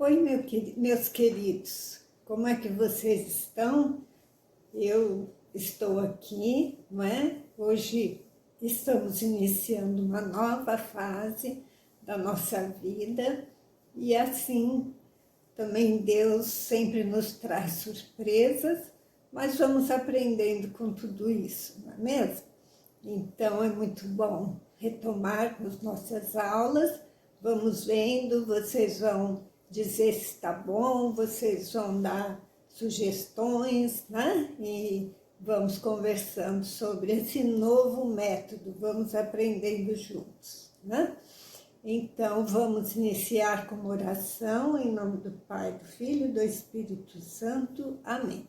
Oi, meus queridos, como é que vocês estão? Eu estou aqui, não é? Hoje estamos iniciando uma nova fase da nossa vida e assim também Deus sempre nos traz surpresas, mas vamos aprendendo com tudo isso, não é mesmo? Então é muito bom retomarmos nossas aulas, vamos vendo, vocês vão dizer se está bom, vocês vão dar sugestões, né? E vamos conversando sobre esse novo método, vamos aprendendo juntos, né? Então, vamos iniciar com uma oração em nome do Pai, do Filho e do Espírito Santo. Amém.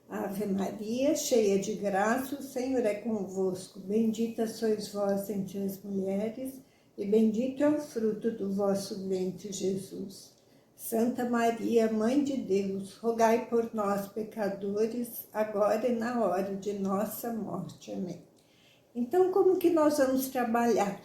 Ave Maria, cheia de graça, o Senhor é convosco. Bendita sois vós entre as mulheres, e bendito é o fruto do vosso ventre, Jesus. Santa Maria, Mãe de Deus, rogai por nós, pecadores, agora e na hora de nossa morte. Amém. Então, como que nós vamos trabalhar?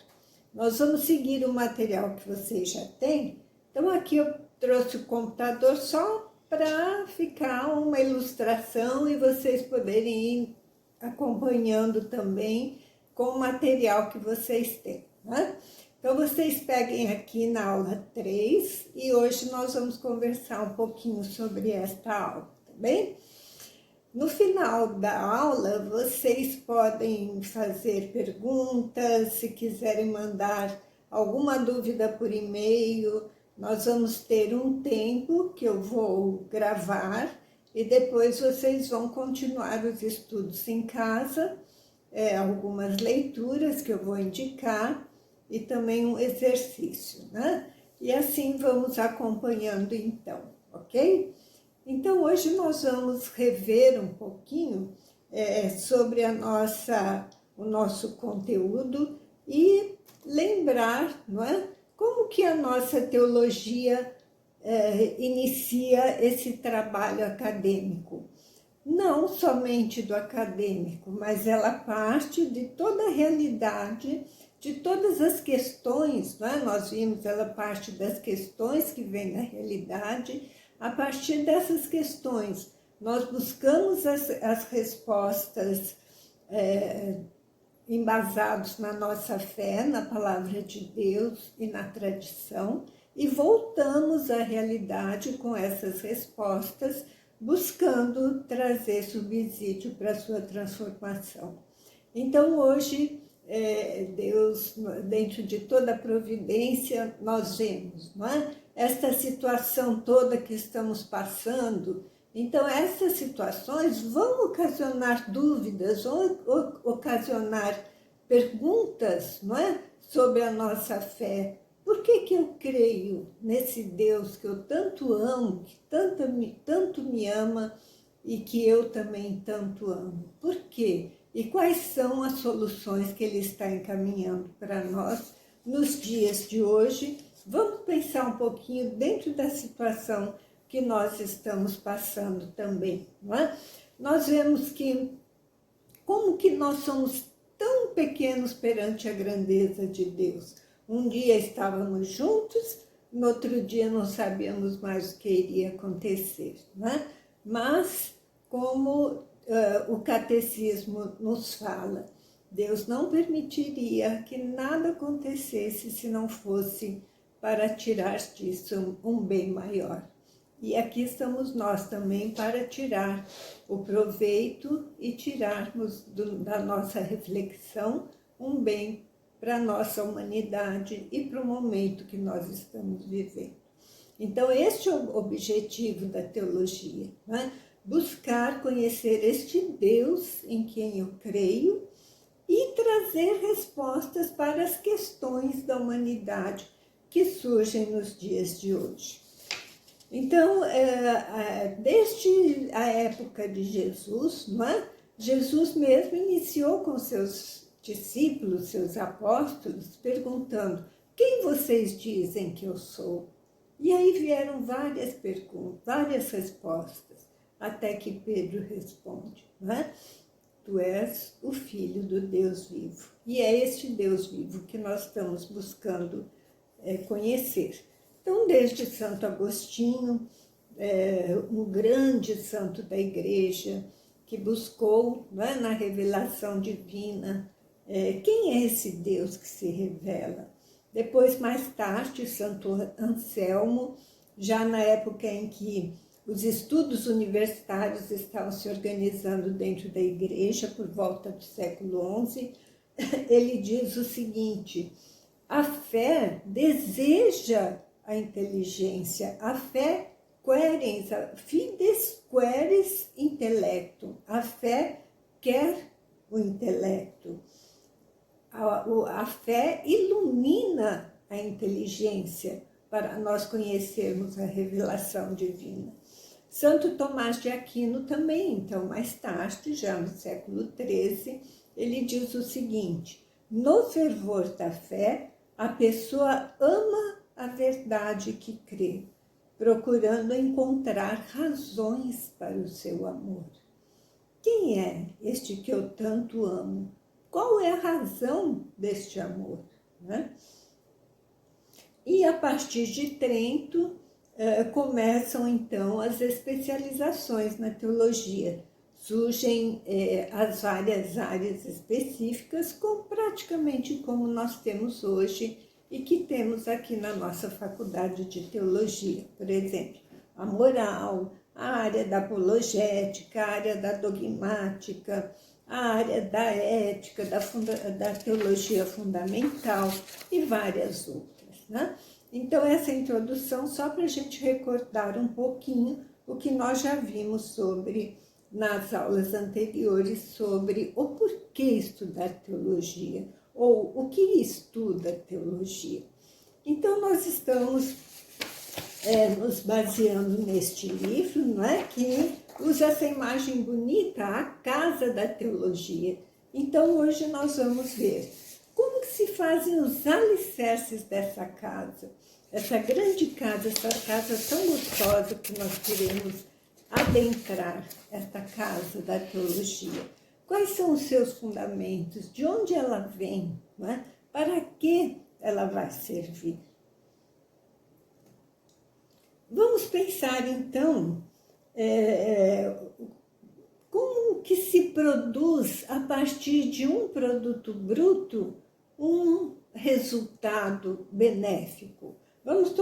Nós vamos seguir o material que vocês já têm. Então, aqui eu trouxe o computador só para ficar uma ilustração e vocês poderem ir acompanhando também com o material que vocês têm, né? Então, vocês peguem aqui na aula 3 e hoje nós vamos conversar um pouquinho sobre esta aula, tá bem? No final da aula, vocês podem fazer perguntas, se quiserem mandar alguma dúvida por e-mail. Nós vamos ter um tempo que eu vou gravar e depois vocês vão continuar os estudos em casa, algumas leituras que eu vou indicar e também um exercício, né? E assim vamos acompanhando então, ok? Então, hoje nós vamos rever um pouquinho sobre o nosso conteúdo e lembrar, não é? Como que a nossa teologia inicia esse trabalho acadêmico. Não somente do acadêmico, mas ela parte de toda a realidade, de todas as questões, não é? Nós vimos, ela parte das questões que vêm da realidade. A partir dessas questões, nós buscamos as respostas embasados na nossa fé, na palavra de Deus e na tradição, e voltamos à realidade com essas respostas, buscando trazer subsídio para a sua transformação. Então, hoje, Deus, dentro de toda a providência, nós vemos, não é? Esta situação toda que estamos passando. Então, essas situações vão ocasionar dúvidas, vão ocasionar perguntas, não é? Sobre a nossa fé. Por que eu creio nesse Deus que eu tanto amo, que tanto me ama e que eu também tanto amo? Por quê? E quais são as soluções que Ele está encaminhando para nós nos dias de hoje? Vamos pensar um pouquinho dentro da situação que nós estamos passando também, não é? Nós vemos que como que nós somos tão pequenos perante a grandeza de Deus. Um dia estávamos juntos, no outro dia não sabíamos mais o que iria acontecer, não é? Mas, como o catecismo nos fala, Deus não permitiria que nada acontecesse se não fosse para tirar disso um bem maior. E aqui estamos nós também para tirar o proveito e tirarmos da nossa reflexão um bem para a nossa humanidade e para o momento que nós estamos vivendo. Então, este é o objetivo da teologia, né? Buscar conhecer este Deus em quem eu creio e trazer respostas para as questões da humanidade que surgem nos dias de hoje. Então, desde a época de Jesus, não é? Jesus mesmo iniciou com seus discípulos, seus apóstolos, perguntando: quem vocês dizem que eu sou? E aí vieram várias perguntas, várias respostas, até que Pedro responde, não é? Tu és o Filho do Deus vivo. E é este Deus vivo que nós estamos buscando conhecer. Então, desde Santo Agostinho, um grande santo da Igreja, que buscou, né, na revelação divina, quem é esse Deus que se revela. Depois, mais tarde, Santo Anselmo, já na época em que os estudos universitários estavam se organizando dentro da Igreja, por volta do século XI, ele diz o seguinte: a fé deseja a inteligência, a fé querens, fides queres intellectum, a fé quer o intelecto. A fé ilumina a inteligência para nós conhecermos a revelação divina. Santo Tomás de Aquino também, então, mais tarde, já no século XIII, ele diz o seguinte: no fervor da fé, a pessoa ama a verdade que crê, procurando encontrar razões para o seu amor. Quem é este que eu tanto amo? Qual é a razão deste amor, né? E a partir de Trento, começam então as especializações na teologia. Surgem as várias áreas específicas, praticamente como nós temos hoje e que temos aqui na nossa faculdade de teologia. Por exemplo, a moral, a área da apologética, a área da dogmática, a área da ética, da teologia fundamental e várias outras, né? Então, essa introdução só para a gente recordar um pouquinho o que nós já vimos sobre, nas aulas anteriores, sobre o porquê estudar teologia, ou o que estuda teologia. Então, nós estamos nos baseando neste livro, não é? Que usa essa imagem bonita, a casa da teologia. Então, hoje nós vamos ver como que se fazem os alicerces dessa casa, essa grande casa, essa casa tão gostosa que nós queremos adentrar, esta casa da teologia. Quais são os seus fundamentos? De onde ela vem? Não é? Para que ela vai servir? Vamos pensar, então, como que se produz, a partir de um produto bruto, um resultado benéfico. Vamos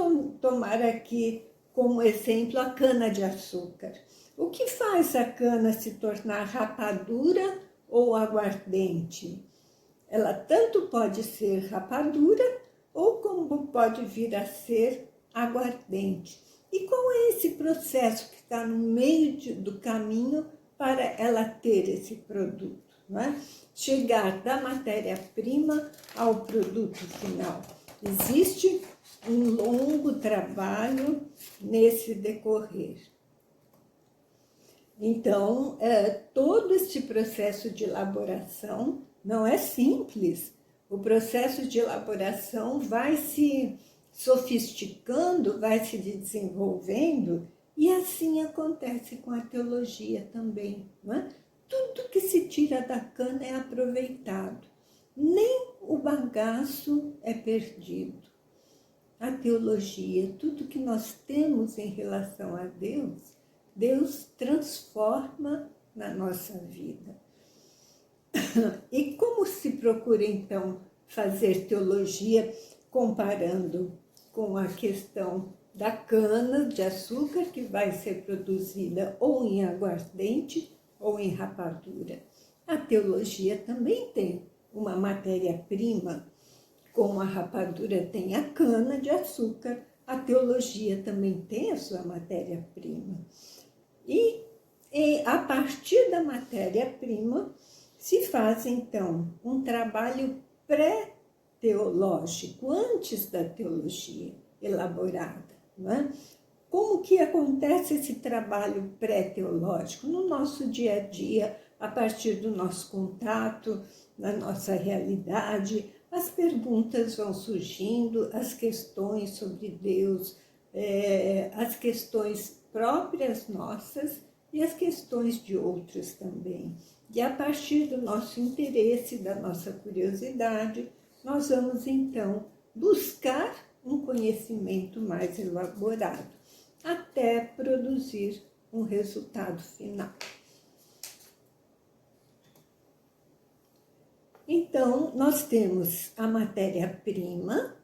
tomar aqui como exemplo a cana-de-açúcar. O que faz a cana se tornar rapadura ou aguardente? Ela tanto pode ser rapadura ou como pode vir a ser aguardente. E qual é esse processo que está no meio do caminho para ela ter esse produto, não é? Chegar da matéria-prima ao produto final. Existe um longo trabalho nesse decorrer. Então, todo este processo de elaboração não é simples. O processo de elaboração vai se sofisticando, vai se desenvolvendo, e assim acontece com a teologia também, não é? Tudo que se tira da cana é aproveitado, nem o bagaço é perdido. A teologia, tudo que nós temos em relação a Deus, Deus transforma na nossa vida. E como se procura, então, fazer teologia comparando com a questão da cana-de-açúcar, que vai ser produzida ou em aguardente ou em rapadura? A teologia também tem uma matéria-prima, como a rapadura tem a cana-de-açúcar, a teologia também tem a sua matéria-prima. E a partir da matéria-prima se faz, então, um trabalho pré-teológico, antes da teologia elaborada, não é? Como que acontece esse trabalho pré-teológico no nosso dia a dia, a partir do nosso contato, na nossa realidade? As perguntas vão surgindo, as questões sobre Deus, as questões próprias nossas e as questões de outros também. E a partir do nosso interesse, da nossa curiosidade, nós vamos então buscar um conhecimento mais elaborado, até produzir um resultado final. Então, nós temos a matéria-prima,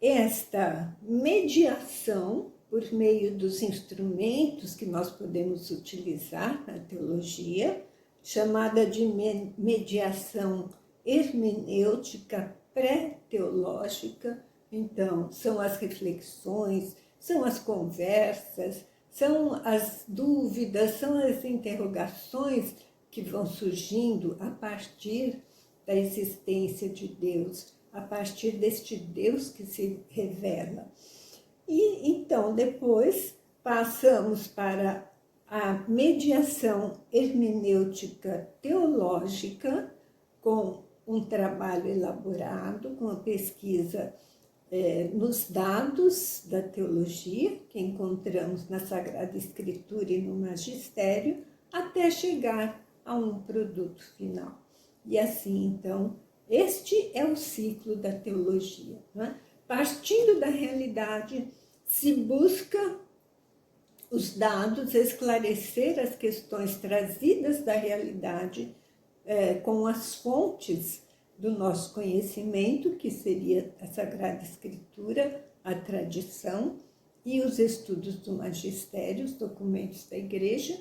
esta mediação por meio dos instrumentos que nós podemos utilizar na teologia, chamada de mediação hermenêutica pré-teológica. Então, são as reflexões, são as conversas, são as dúvidas, são as interrogações que vão surgindo a partir da existência de Deus, a partir deste Deus que se revela. E então, depois, passamos para a mediação hermenêutica teológica, com um trabalho elaborado, com a pesquisa nos dados da teologia, que encontramos na Sagrada Escritura e no Magistério, até chegar a um produto final. E assim, então, este é o ciclo da teologia, não é? Partindo da realidade, se busca os dados, esclarecer as questões trazidas da realidade com as fontes do nosso conhecimento, que seria a Sagrada Escritura, a tradição e os estudos do magistério, os documentos da Igreja,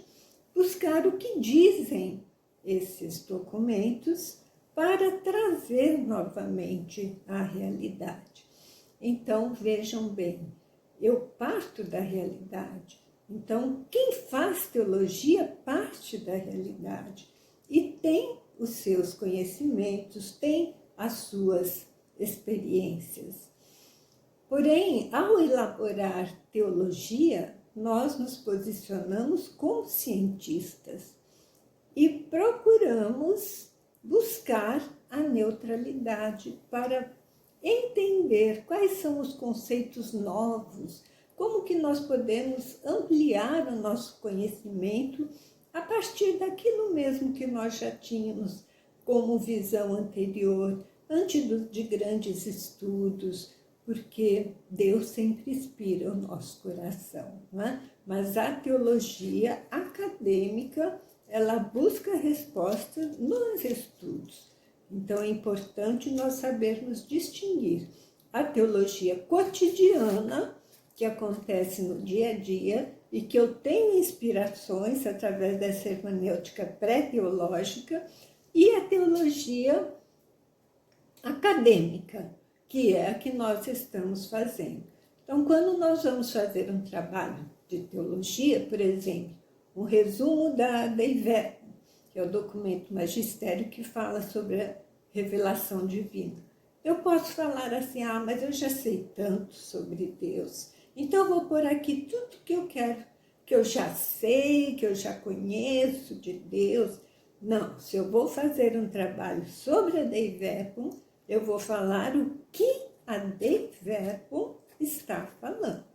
buscar o que dizem esses documentos para trazer novamente a realidade. Então, vejam bem, eu parto da realidade. Então, quem faz teologia parte da realidade e tem os seus conhecimentos, tem as suas experiências. Porém, ao elaborar teologia, nós nos posicionamos como cientistas e procuramos buscar a neutralidade para entender quais são os conceitos novos, como que nós podemos ampliar o nosso conhecimento a partir daquilo mesmo que nós já tínhamos como visão anterior, antes de grandes estudos, porque Deus sempre inspira o nosso coração, não é? Mas a teologia acadêmica, ela busca respostas nos estudos. Então, é importante nós sabermos distinguir a teologia cotidiana, que acontece no dia a dia, e que eu tenho inspirações através dessa hermenêutica pré-teológica, e a teologia acadêmica, que é a que nós estamos fazendo. Então, quando nós vamos fazer um trabalho de teologia, por exemplo, um resumo da Dei Verbum, que é o documento magistério que fala sobre a revelação divina. Eu posso falar assim, mas eu já sei tanto sobre Deus, então eu vou pôr aqui tudo que eu quero, que eu já sei, que eu já conheço de Deus. Não, se eu vou fazer um trabalho sobre a Dei Verbum, eu vou falar o que a Dei Verbum está falando,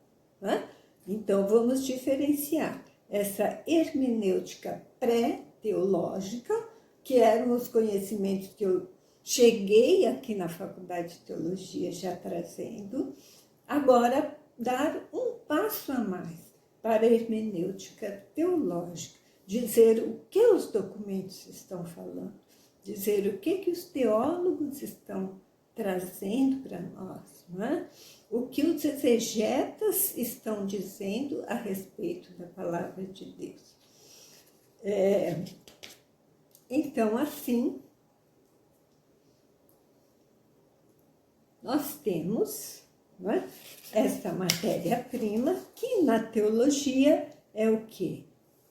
né? Então, vamos diferenciar essa hermenêutica pré-teológica, que eram os conhecimentos que eu cheguei aqui na Faculdade de Teologia já trazendo, agora dar um passo a mais para a hermenêutica teológica, dizer o que os documentos estão falando, dizer o que os teólogos estão trazendo para nós, não é? O que os exegetas estão dizendo a respeito da palavra de Deus. Então, assim, nós temos, não é, essa matéria-prima, que na teologia é o quê?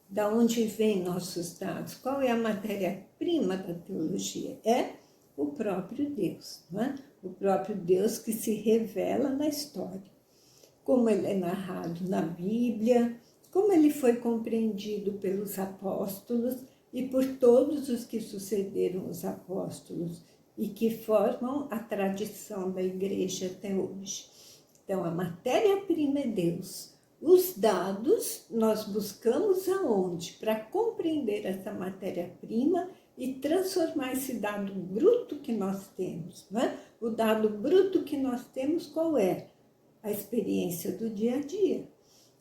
Da onde vêm nossos dados? Qual é a matéria-prima da teologia? É o próprio Deus, não é? O próprio Deus que se revela na história. Como ele é narrado na Bíblia, como ele foi compreendido pelos apóstolos e por todos os que sucederam os apóstolos e que formam a tradição da igreja até hoje. Então, a matéria-prima é Deus. Os dados, nós buscamos aonde? Para compreender essa matéria-prima e transformar esse dado bruto que nós temos, né? O dado bruto que nós temos qual é? A experiência do dia a dia.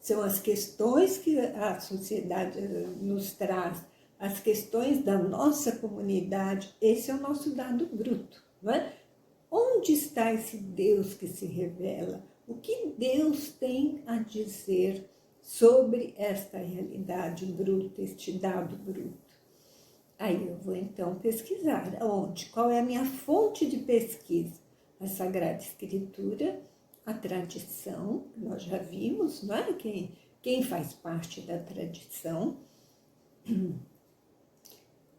São as questões que a sociedade nos traz, as questões da nossa comunidade, esse é o nosso dado bruto, não é? Onde está esse Deus que se revela? O que Deus tem a dizer sobre esta realidade bruta, este dado bruto? Aí eu vou então pesquisar. Onde? Qual é a minha fonte de pesquisa? A Sagrada Escritura, a tradição, nós já vimos, não é? Quem faz parte da tradição,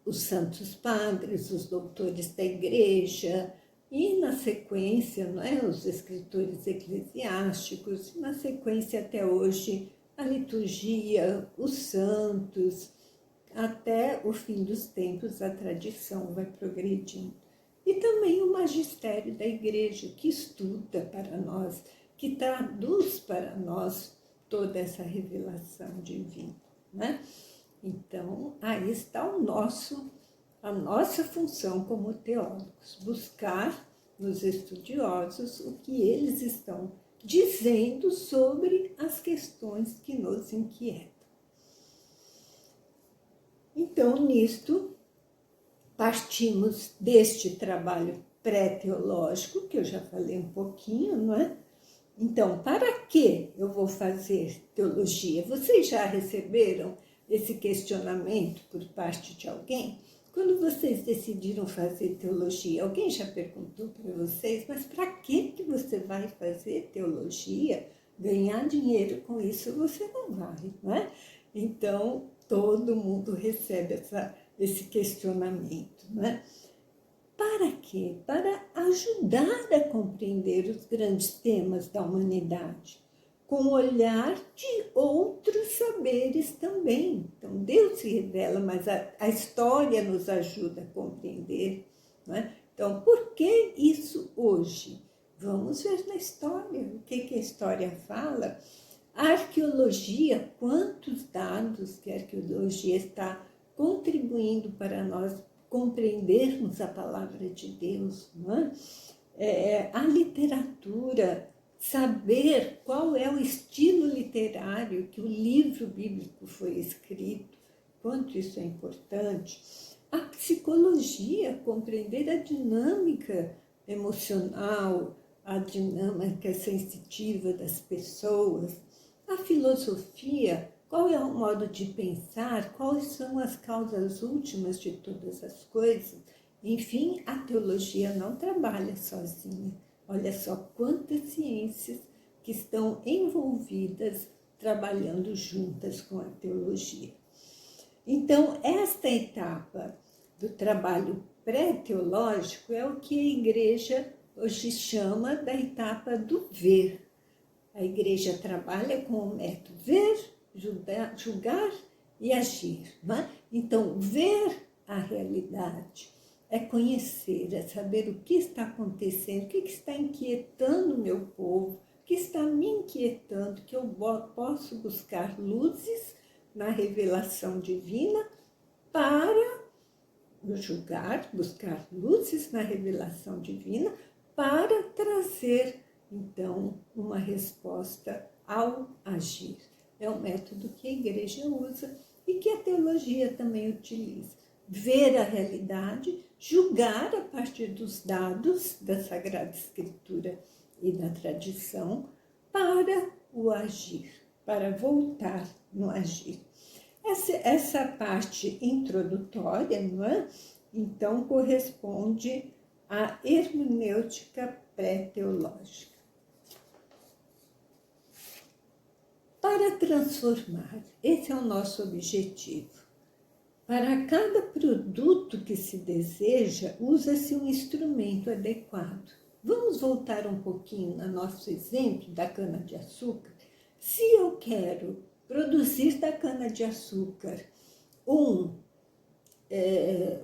os santos padres, os doutores da igreja, e na sequência, não é? Os escritores eclesiásticos, na sequência até hoje, a liturgia, os santos, até o fim dos tempos a tradição vai progredindo. E também o magistério da igreja, que estuda para nós, que traduz para nós toda essa revelação divina, né? Então, aí está a nossa função como teólogos, buscar nos estudiosos o que eles estão dizendo sobre as questões que nos inquietam. Então, nisto, partimos deste trabalho pré-teológico, que eu já falei um pouquinho, não é? Então, para que eu vou fazer teologia? Vocês já receberam esse questionamento por parte de alguém? Quando vocês decidiram fazer teologia, alguém já perguntou para vocês, mas para que você vai fazer teologia? Ganhar dinheiro com isso você não vai, não é? Então, todo mundo recebe esse questionamento, né? Para quê? Para ajudar a compreender os grandes temas da humanidade, com o olhar de outros saberes também. Então, Deus se revela, mas a história nos ajuda a compreender, né? Então, por que isso hoje? Vamos ver na história, o que a história fala. A arqueologia, quantos dados que a arqueologia está contribuindo para nós compreendermos a palavra de Deus, não é? A literatura, saber qual é o estilo literário que o livro bíblico foi escrito, quanto isso é importante. A psicologia, compreender a dinâmica emocional, a dinâmica sensitiva das pessoas. A filosofia, qual é o modo de pensar, quais são as causas últimas de todas as coisas. Enfim, a teologia não trabalha sozinha. Olha só quantas ciências que estão envolvidas, trabalhando juntas com a teologia. Então, esta etapa do trabalho pré-teológico é o que a igreja hoje chama da etapa do ver. A igreja trabalha com o método ver, julgar e agir. Né? Então, ver a realidade é conhecer, é saber o que está acontecendo, o que está inquietando o meu povo, o que está me inquietando, que eu posso buscar luzes na revelação divina para julgar, buscar luzes na revelação divina para trazer, então, uma resposta ao agir. É um método que a igreja usa e que a teologia também utiliza. Ver a realidade, julgar a partir dos dados da Sagrada Escritura e da tradição para o agir, para voltar no agir. Essa parte introdutória, não é? Então, corresponde à hermenêutica pré-teológica. Para transformar, esse é o nosso objetivo. Para cada produto que se deseja, usa-se um instrumento adequado. Vamos voltar um pouquinho no nosso exemplo da cana-de-açúcar. Se eu quero produzir da cana-de-açúcar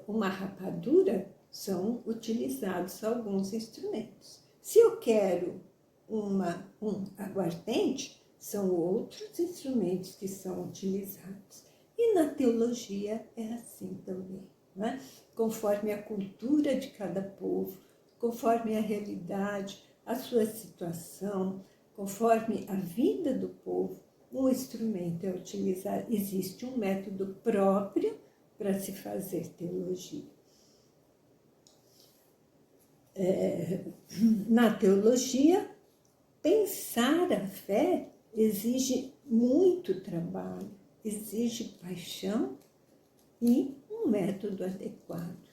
uma rapadura, são utilizados alguns instrumentos. Se eu quero um aguardente, são outros instrumentos que são utilizados. E na teologia é assim também. né? Conforme a cultura de cada povo, conforme a realidade, a sua situação, conforme a vida do povo, um instrumento é utilizado. Existe um método próprio para se fazer teologia. Na teologia, pensar a fé exige muito trabalho, exige paixão e um método adequado.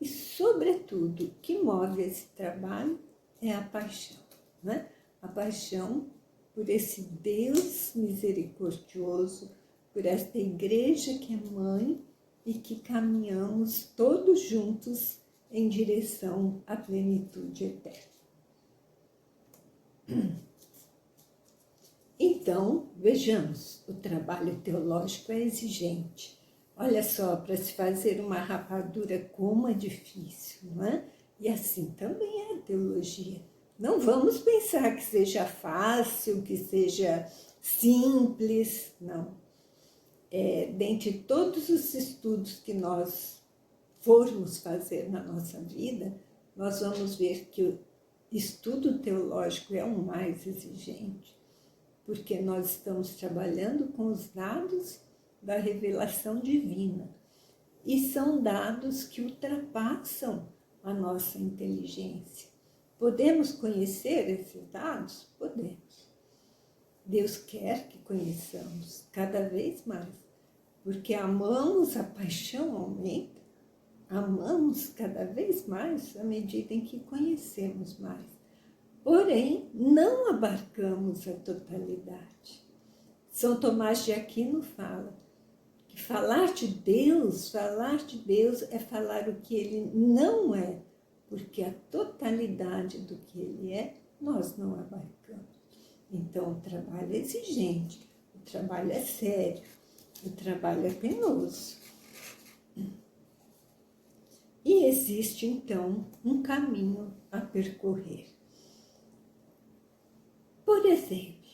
E, sobretudo, o que move esse trabalho é a paixão, né? A paixão por esse Deus misericordioso, por esta igreja que é mãe e que caminhamos todos juntos em direção à plenitude eterna. Então, vejamos, o trabalho teológico é exigente. Olha só, para se fazer uma rapadura, como é difícil, não é? E assim também é a teologia. Não vamos pensar que seja fácil, que seja simples, não. Dentre todos os estudos que nós formos fazer na nossa vida, nós vamos ver que o estudo teológico é o mais exigente, porque nós estamos trabalhando com os dados da revelação divina, e são dados que ultrapassam a nossa inteligência. Podemos conhecer esses dados? Podemos. Deus quer que conheçamos cada vez mais, porque amamos, a paixão aumenta, amamos cada vez mais à medida em que conhecemos mais. Porém, não abarcamos a totalidade. São Tomás de Aquino fala que falar de Deus é falar o que ele não é, porque a totalidade do que ele é, nós não abarcamos. Então, o trabalho é exigente, o trabalho é sério, o trabalho é penoso. E existe, então, um caminho a percorrer. Por exemplo,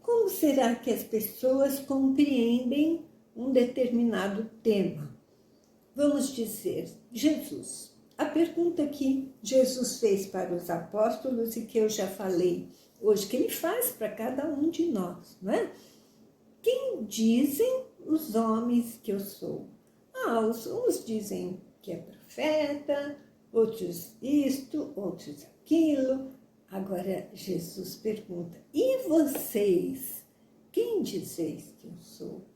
como será que as pessoas compreendem um determinado tema? Vamos dizer, Jesus. A pergunta que Jesus fez para os apóstolos e que eu já falei hoje, que ele faz para cada um de nós, não é? Quem dizem os homens que eu sou? Uns dizem que é profeta, outros isto, outros aquilo. Agora Jesus pergunta, e vocês, quem dizeis que eu sou?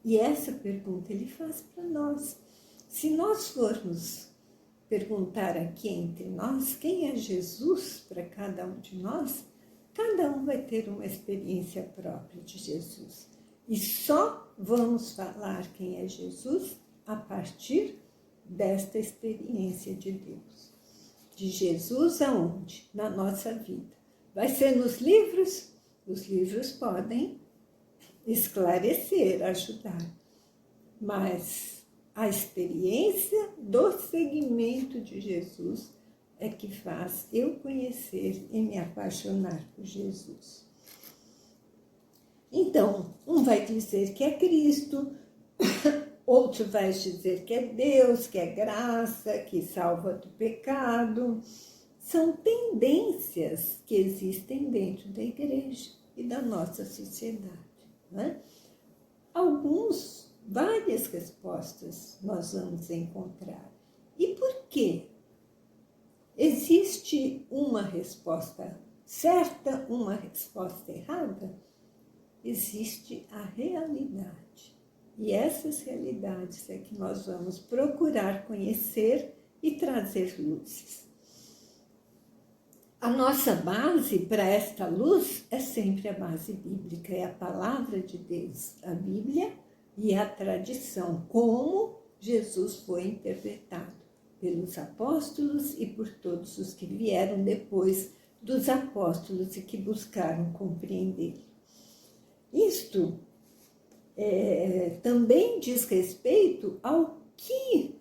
E essa pergunta ele faz para nós. Se nós formos perguntar aqui entre nós, quem é Jesus para cada um de nós, cada um vai ter uma experiência própria de Jesus. E só vamos falar quem é Jesus a partir desta experiência de Deus. De Jesus aonde? Na nossa vida. Vai ser nos livros? Os livros podem esclarecer, ajudar. Mas a experiência do seguimento de Jesus é que faz eu conhecer e me apaixonar por Jesus. Então, um vai dizer que é Cristo, outro vai dizer que é Deus, que é graça, que salva do pecado. São tendências que existem dentro da igreja e da nossa sociedade, né? Várias respostas nós vamos encontrar. E por quê? Existe uma resposta certa, uma resposta errada? Existe a realidade. E essas realidades é que nós vamos procurar conhecer e trazer luzes. A nossa base para esta luz é sempre a base bíblica, é a palavra de Deus, a Bíblia e a tradição, como Jesus foi interpretado pelos apóstolos e por todos os que vieram depois dos apóstolos e que buscaram compreender. Isto também diz respeito ao que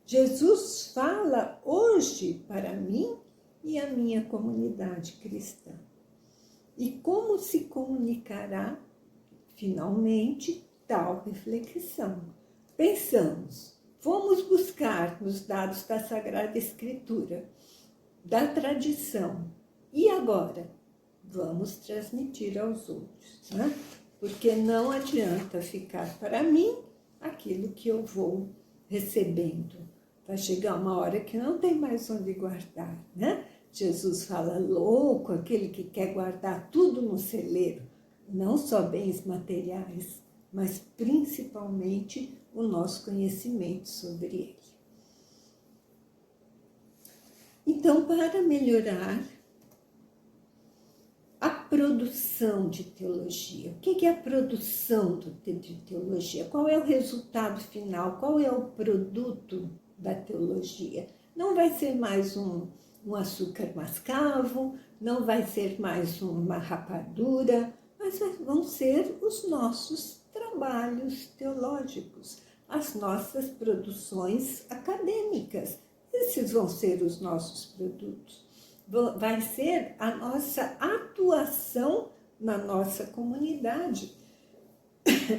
Jesus fala hoje para mim e a minha comunidade cristã. E como se comunicará, finalmente, tal reflexão. pensamos, fomos buscar nos dados da Sagrada Escritura, da tradição, e agora? Vamos transmitir aos outros, né? Porque não adianta ficar para mim aquilo que eu vou recebendo. Vai chegar uma hora que não tem mais onde guardar, né? Jesus fala, louco, aquele que quer guardar tudo no celeiro, não só bens materiais, mas principalmente o nosso conhecimento sobre ele. Então, para melhorar a produção de teologia, o que é a produção de teologia? Qual é o resultado final? Qual é o produto da teologia? Não vai ser mais um açúcar mascavo, não vai ser mais uma rapadura, mas vão ser os nossos trabalhos teológicos, as nossas produções acadêmicas. Esses vão ser os nossos produtos. Vai ser a nossa atuação na nossa comunidade.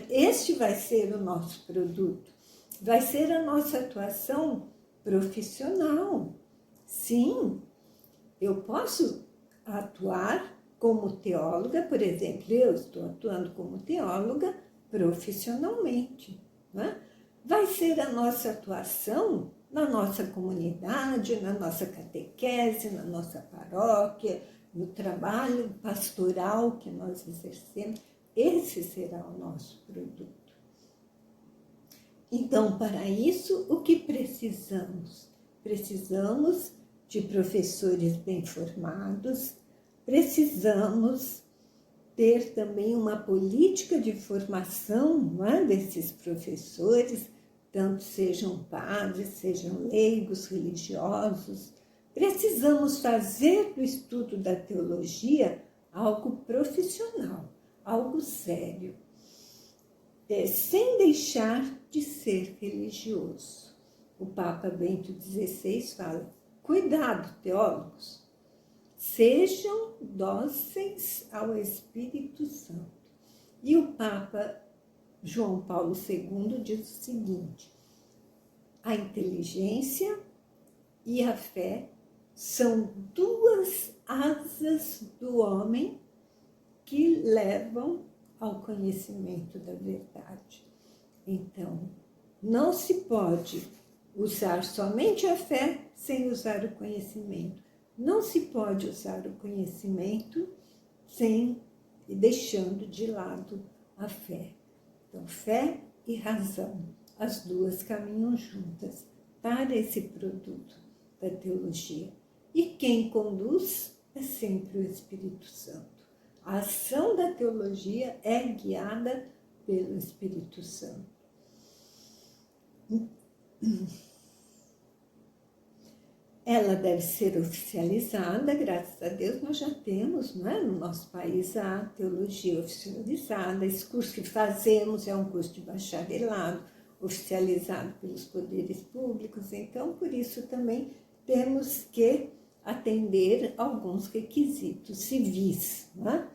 Este vai ser o nosso produto. Vai ser a nossa atuação profissional. Sim, eu posso atuar como teóloga, por exemplo, eu estou atuando como teóloga profissionalmente, né? Vai ser a nossa atuação na nossa comunidade, na nossa catequese, na nossa paróquia, no trabalho pastoral que nós exercemos. Esse será o nosso produto. Então, para isso, o que precisamos? Precisamos de professores bem formados, precisamos ter também uma política de formação, não é, desses professores, tanto sejam padres, sejam leigos, religiosos. Precisamos fazer do estudo da teologia algo profissional, algo sério, sem deixar de ser religioso. O Papa Bento XVI fala, cuidado, teólogos, sejam dóceis ao Espírito Santo. E o Papa João Paulo II diz o seguinte, a inteligência e a fé são duas asas do homem que levam ao conhecimento da verdade. Então, não se pode usar somente a fé sem usar o conhecimento. Não se pode usar o conhecimento sem deixando de lado a fé. Então, fé e razão, as duas caminham juntas para esse produto da teologia. E quem conduz é sempre o Espírito Santo. A ação da teologia é guiada pelo Espírito Santo. Ela deve ser oficializada, graças a Deus nós já temos, não é? No nosso país a teologia oficializada. Esse curso que fazemos é um curso de bacharelado, oficializado pelos poderes públicos, então por isso também temos que atender alguns requisitos civis, não é?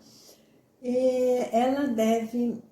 Ela deve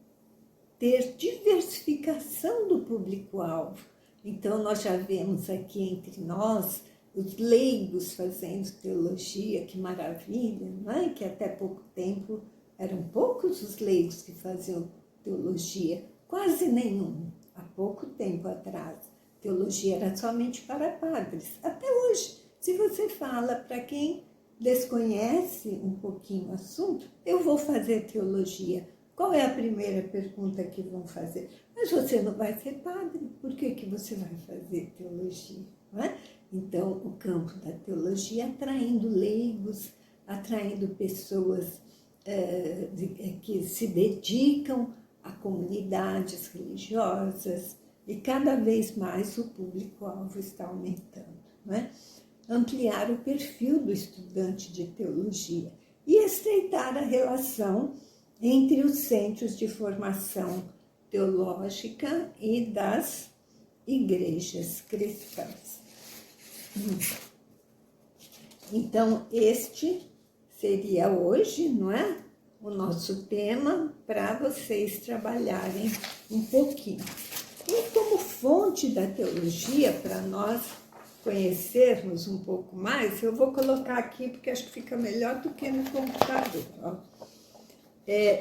ter diversificação do público-alvo. Então nós já vemos aqui entre nós os leigos fazendo teologia, que maravilha, não é? Que até pouco tempo eram poucos os leigos que faziam teologia, quase nenhum. Há pouco tempo atrás, teologia era somente para padres. Até hoje, se você fala para quem desconhece um pouquinho o assunto, eu vou fazer teologia. Qual é a primeira pergunta que vão fazer? Mas você não vai ser padre, por que você vai fazer teologia? Não é? Então, o campo da teologia atraindo leigos, atraindo pessoas que se dedicam a comunidades religiosas, e cada vez mais o público-alvo está aumentando, não é? Ampliar o perfil do estudante de teologia e estreitar a relação entre os centros de formação teológica e das igrejas cristãs. Então, este seria hoje, não é? O nosso tema para vocês trabalharem um pouquinho. E como fonte da teologia, para nós conhecermos um pouco mais, eu vou colocar aqui, porque acho que fica melhor do que no computador. Ó.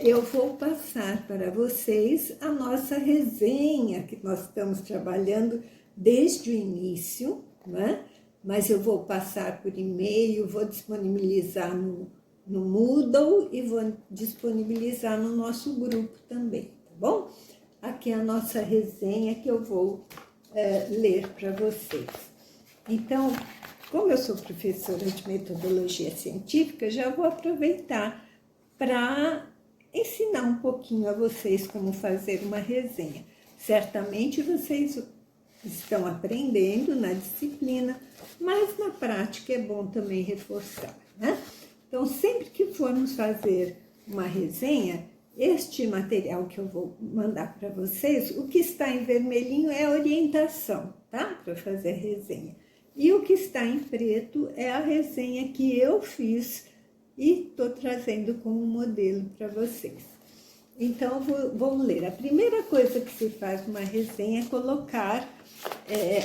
Eu vou passar para vocês a nossa resenha, que nós estamos trabalhando desde o início, né? Mas eu vou passar por e-mail, vou disponibilizar no Moodle e vou disponibilizar no nosso grupo também, tá bom? Aqui é a nossa resenha que eu vou ler para vocês. Então, como eu sou professora de metodologia científica, já vou aproveitar para ensinar um pouquinho a vocês como fazer uma resenha. Certamente vocês estão aprendendo na disciplina, mas na prática é bom também reforçar, né? Então, sempre que formos fazer uma resenha, este material que eu vou mandar para vocês, o que está em vermelhinho é a orientação, tá? Para fazer a resenha. E o que está em preto é a resenha que eu fiz e estou trazendo como modelo para vocês. Então, vou ler. A primeira coisa que se faz numa resenha é colocar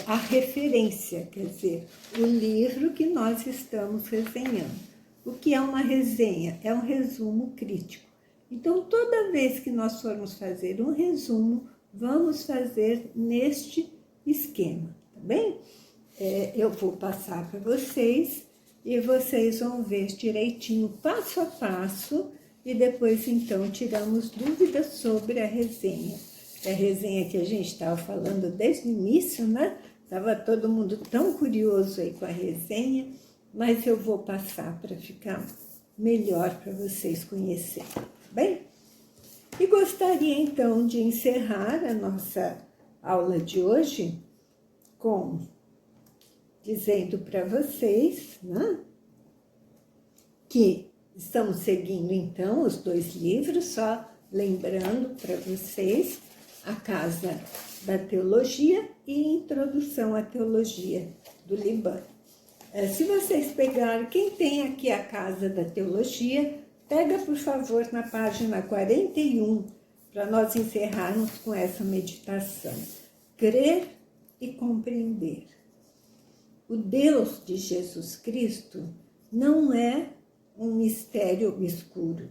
a referência, quer dizer, o livro que nós estamos resenhando. O que é uma resenha? É um resumo crítico. Então, toda vez que nós formos fazer um resumo, vamos fazer neste esquema, tá bem? Eu vou passar para vocês e vocês vão ver direitinho, passo a passo, e depois, então, tiramos dúvidas sobre a resenha. A resenha que a gente estava falando desde o início, né? Estava todo mundo tão curioso aí com a resenha, mas eu vou passar para ficar melhor para vocês conhecerem, tá bem? E gostaria, então, de encerrar a nossa aula de hoje dizendo para vocês, né, que estamos seguindo, então, os 2 livros, só lembrando para vocês, A Casa da Teologia e Introdução à Teologia do Libano. Se vocês pegarem, quem tem aqui a Casa da Teologia, pega, por favor, na página 41, para nós encerrarmos com essa meditação. Crer e compreender. O Deus de Jesus Cristo não é um mistério obscuro,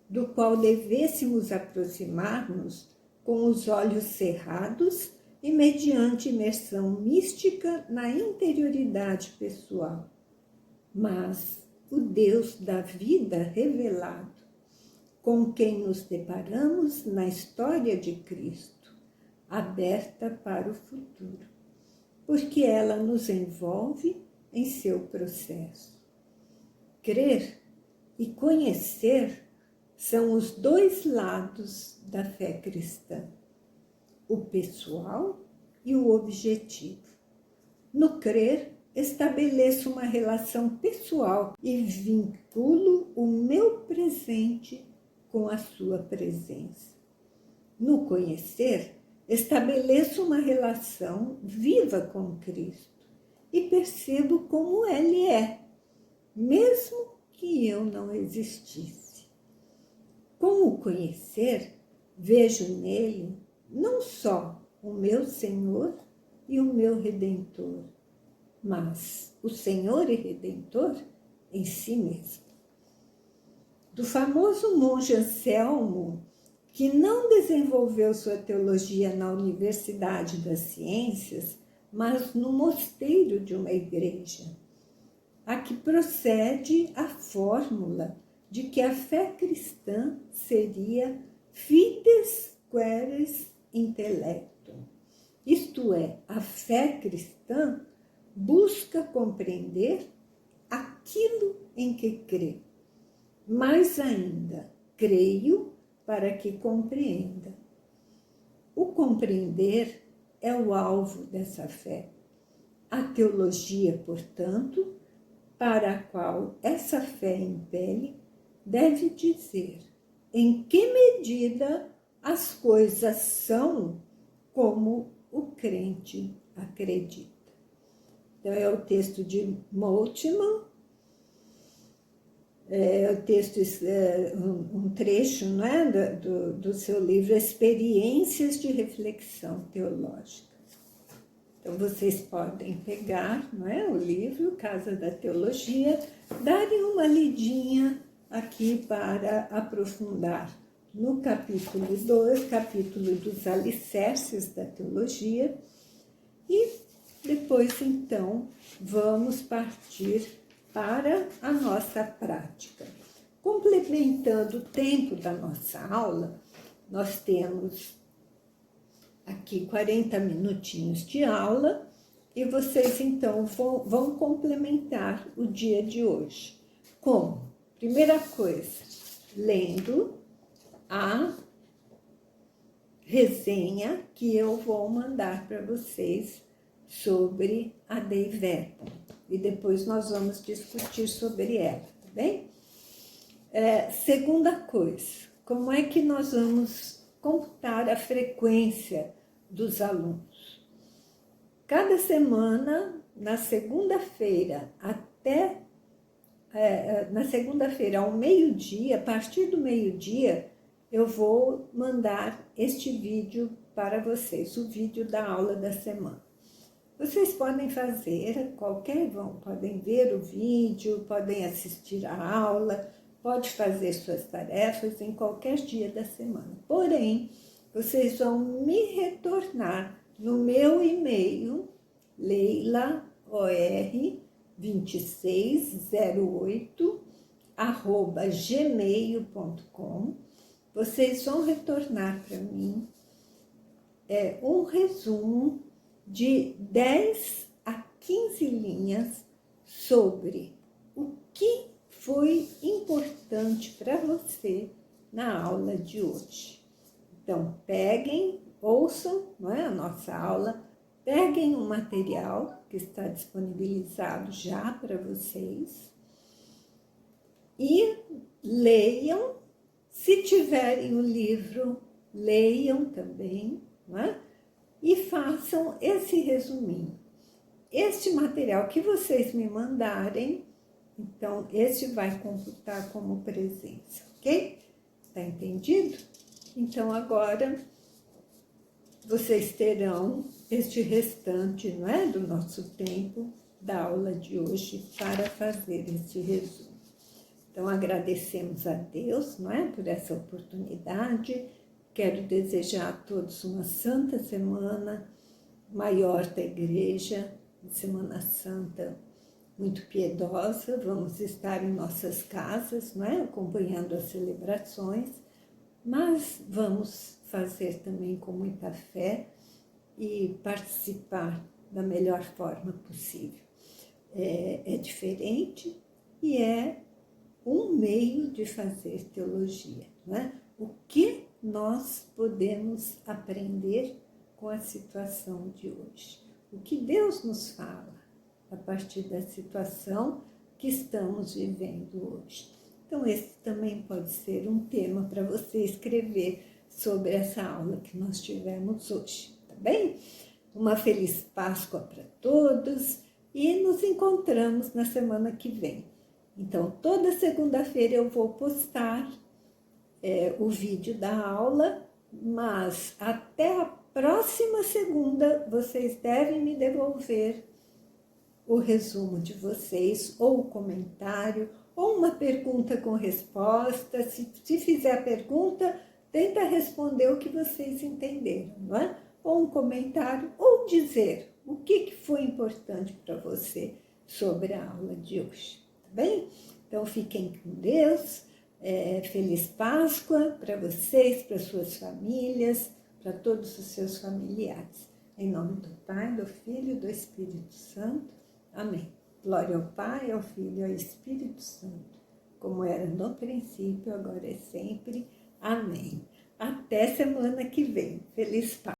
do qual devêssemos aproximar-nos com os olhos cerrados e mediante imersão mística na interioridade pessoal, mas o Deus da vida revelado, com quem nos deparamos na história de Cristo, aberta para o futuro, porque ela nos envolve em seu processo. Crer e conhecer são os 2 lados da fé cristã, o pessoal e o objetivo. No crer, estabeleço uma relação pessoal e vinculo o meu presente com a sua presença. No conhecer, estabeleço uma relação viva com Cristo e percebo como Ele é, mesmo que eu não existisse. Com o conhecer, vejo nele não só o meu Senhor e o meu Redentor, mas o Senhor e Redentor em si mesmo. Do famoso monge Anselmo, que não desenvolveu sua teologia na Universidade das Ciências, mas no mosteiro de uma igreja, a que procede a fórmula de que a fé cristã seria fides queres intellectum, isto é, a fé cristã busca compreender aquilo em que crê. Mais ainda, creio para que compreenda. O compreender é o alvo dessa fé. A teologia, portanto, para a qual essa fé impele, deve dizer em que medida as coisas são como o crente acredita. Então, é o texto de Moltmann, o texto, um trecho, não é, do seu livro Experiências de Reflexão Teológica. Então, vocês podem pegar, não é, o livro Casa da Teologia, darem uma lidinha aqui para aprofundar no capítulo 2, capítulo dos alicerces da teologia, e depois, então, vamos partir para a nossa prática. Complementando o tempo da nossa aula, nós temos aqui 40 minutinhos de aula e vocês, então, vão complementar o dia de hoje. Como? Primeira coisa, lendo a resenha que eu vou mandar para vocês sobre a Deiveta. E depois nós vamos discutir sobre ela, tá bem? Segunda coisa, como é que nós vamos computar a frequência dos alunos? Cada semana, na segunda-feira ao meio-dia, a partir do meio-dia, eu vou mandar este vídeo para vocês, o vídeo da aula da semana. Vocês podem fazer, podem ver o vídeo, podem assistir a aula, pode fazer suas tarefas em qualquer dia da semana. Porém, vocês vão me retornar no meu e-mail, leilaor2608@gmail.com. Vocês vão retornar para mim um resumo de 10 a 15 linhas sobre o que foi importante para você na aula de hoje. Então, ouçam, não é, a nossa aula, peguem o material que está disponibilizado já para vocês e leiam. Se tiverem o livro, leiam também, não é? E façam esse resuminho. Este material que vocês me mandarem, então, esse vai computar como presença, ok? Tá entendido? Então, agora, vocês terão este restante, não é, do nosso tempo da aula de hoje para fazer este resumo. Então, agradecemos a Deus, não é, por essa oportunidade. Quero desejar a todos uma santa semana maior da igreja, Semana Santa muito piedosa. Vamos estar em nossas casas, não é, acompanhando as celebrações, mas vamos fazer também com muita fé e participar da melhor forma possível. É diferente e é um meio de fazer teologia, não é? O que nós podemos aprender com a situação de hoje? O que Deus nos fala a partir da situação que estamos vivendo hoje? Então, esse também pode ser um tema para você escrever sobre essa aula que nós tivemos hoje, tá bem? Uma feliz Páscoa para todos e nos encontramos na semana que vem. Então, toda segunda-feira eu vou postar o vídeo da aula, mas até a próxima segunda vocês devem me devolver o resumo de vocês, ou o comentário, ou uma pergunta com resposta. Se fizer a pergunta, tenta responder o que vocês entenderam, não é? Ou um comentário, ou dizer o que foi importante para você sobre a aula de hoje, tá bem? Então, fiquem com Deus, feliz Páscoa para vocês, para suas famílias, para todos os seus familiares. Em nome do Pai, do Filho e do Espírito Santo. Amém. Glória ao Pai, ao Filho e ao Espírito Santo, como era no princípio, agora e sempre. Amém. Até semana que vem. Feliz Páscoa.